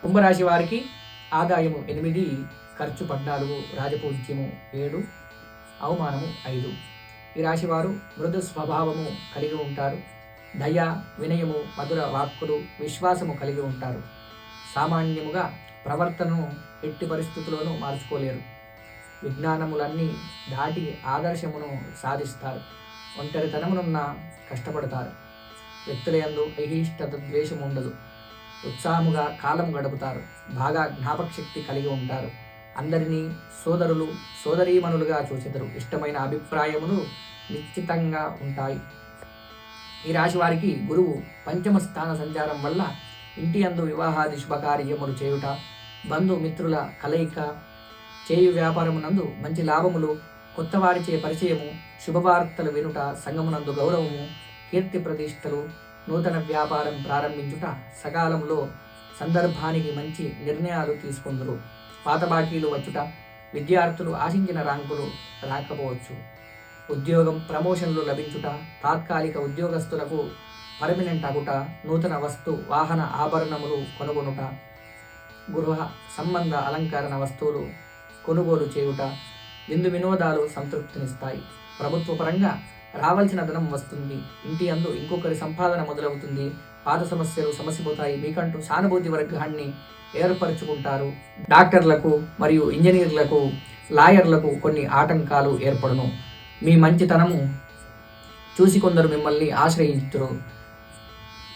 కుంభరాశి వారికి ఆదాయము 8, ఖర్చు 14, రాజపూజ్యము 7, అవమానము 5. ఈ రాశివారు మృదు స్వభావము కలిగి ఉంటారు. దయ, వినయము, మధుర వాక్కులు, విశ్వాసము కలిగి ఉంటారు. సామాన్యముగా ప్రవర్తనను ఎట్టి పరిస్థితుల్లోనూ మార్చుకోలేరు. విజ్ఞానములన్నీ దాటి ఆదర్శమును సాధిస్తారు. ఒంటరితనమునున్న కష్టపడతారు. వ్యక్తుల యందు అయిష్టత, ద్వేషం ఉండదు. ఉత్సాహముగా కాలం గడుపుతారు. బాగా జ్ఞాపకశక్తి కలిగి ఉంటారు. అందరినీ సోదరులు, సోదరీమణులుగా చూచెదరు. ఇష్టమైన అభిప్రాయములు నిశ్చితంగా ఉంటాయి. ఈ రాశి వారికి గురువు పంచమ స్థాన సంచారం వల్ల ఇంటి యందు వివాహాది శుభకార్యములు చేయుట, బంధుమిత్రుల కలయిక, చేయు వ్యాపారమునందు మంచి లాభములు, కొత్త వారిచే పరిచయము, శుభవార్తలు వినుట, సంఘమునందు గౌరవము, కీర్తి ప్రతిష్టలు, నూతన వ్యాపారం ప్రారంభించుట, సకాలంలో సందర్భానికి మంచి నిర్ణయాలు తీసుకుందరు. పాత బాకీలు వచ్చుట, విద్యార్థులు ఆశించిన ర్యాంకులు రాకపోవచ్చు. ఉద్యోగం, ప్రమోషన్లు లభించుట, తాత్కాలిక ఉద్యోగస్తులకు పర్మనెంట్ అగుట, నూతన వస్తు వాహన ఆభరణములు కొనుగొనుట, గృహ సంబంధ అలంకరణ వస్తువులు కొనుగోలు చేయుట, విందు వినోదాలు సంతృప్తినిస్తాయి. ప్రభుత్వ పరంగా రావాల్సిన ధనం వస్తుంది. ఇంటి యందు ఇంకొకరి సంపాదన మొదలవుతుంది. పాత సమస్యలు సమసిపోతాయి. మీకంటూ సానుభూతి వర్గాన్ని ఏర్పరచుకుంటారు. డాక్టర్లకు మరియు ఇంజనీర్లకు, లాయర్లకు కొన్ని ఆటంకాలు ఏర్పడును. మీ మంచితనము చూసి కొందరు మిమ్మల్ని ఆశ్రయించురు.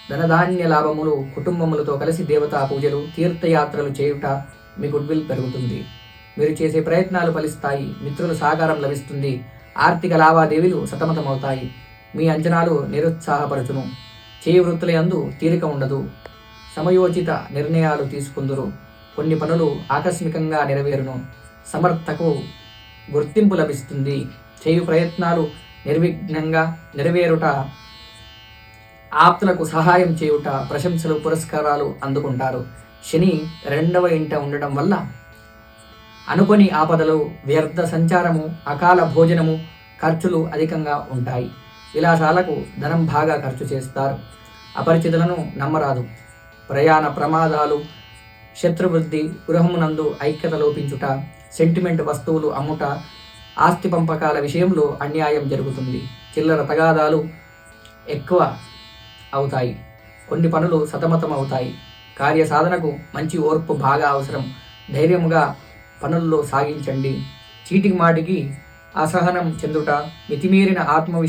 ధనధాన్య లాభములు, కుటుంబములతో కలిసి దేవతా పూజలు, తీర్థయాత్రలు చేయుట, మీ గుడ్విల్ పెరుగుతుంది. మీరు చేసే ప్రయత్నాలు ఫలిస్తాయి. మిత్రుల సహకారం లభిస్తుంది. ఆర్థిక లావాదేవీలు సతమతమవుతాయి. మీ అంచనాలు నిరుత్సాహపరచును. చేయి వృత్తుల యందు తీరిక ఉండదు. సమయోచిత నిర్ణయాలు తీసుకుందురు. కొన్ని పనులు ఆకస్మికంగా నెరవేరును. సమర్థకు గుర్తింపు లభిస్తుంది. చేయు ప్రయత్నాలు నిర్విఘ్నంగా నెరవేరుట, ఆప్తులకు సహాయం చేయుట, ప్రశంసలు, పురస్కారాలు అందుకుంటారు. శని 2వ ఇంట ఉండడం వల్ల అనుకొని ఆపదలు, వ్యర్థ సంచారము, అకాల భోజనము, ఖర్చులు అధికంగా ఉంటాయి. విలాసాలకు ధనం బాగా ఖర్చు చేస్తారు. అపరిచితులను నమ్మరాదు. ప్రయాణ ప్రమాదాలు, శత్రువృద్ధి, గృహమునందు ఐక్యత లోపించుట, సెంటిమెంట్ వస్తువులు అమ్ముట, ఆస్తి పంపకాల విషయంలో అన్యాయం జరుగుతుంది. చిల్లర తగాదాలు ఎక్కువ అవుతాయి. కొన్ని పనులు సతమతం అవుతాయి. కార్యసాధనకు మంచి ఓర్పు బాగా అవసరం. ధైర్యముగా పనుల్లో సాగించండి. చీటికి మాటికి అసహనం చెందుట, మితిమీరిన ఆత్మవిశ్వాసం